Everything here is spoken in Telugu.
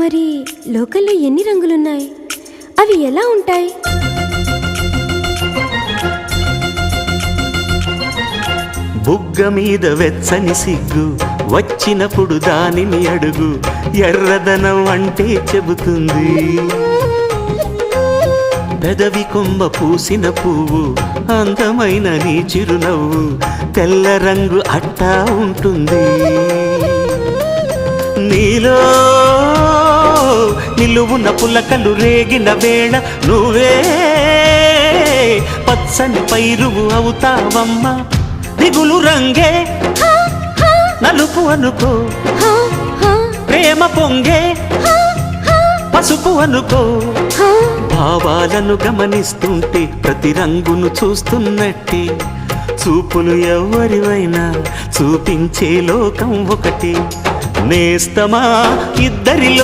మరి లోకల్లో ఎన్ని రంగులున్నాయి? అవి ఎలా ఉంటాయి? బుగ్గ మీద వెచ్చని సిగ్గు వచ్చినప్పుడు దానిని అడుగు, ఎర్రదనం అంటే చెబుతుంది. పెదవి కొమ్మ పూసిన పువ్వు అందమైన నీ చిరునవ్వు, తెల్ల రంగు అట్టా ఉంటుంది. నీలో నిలువున పులకలు రేగిన వేళ నువ్వే పచ్చని పైరువు అవుతావమ్మా. దిగులు రంగే నలుపు అనుకో, ప్రేమ పొంగే పసుపు అనుకో. భావాలను గమనిస్తుంటే ప్రతి రంగును చూస్తున్నట్టే, చూపులు ఎవరివైనా చూపించే లోకం ఒకటి. నేస్తమా ఇద్దరిలో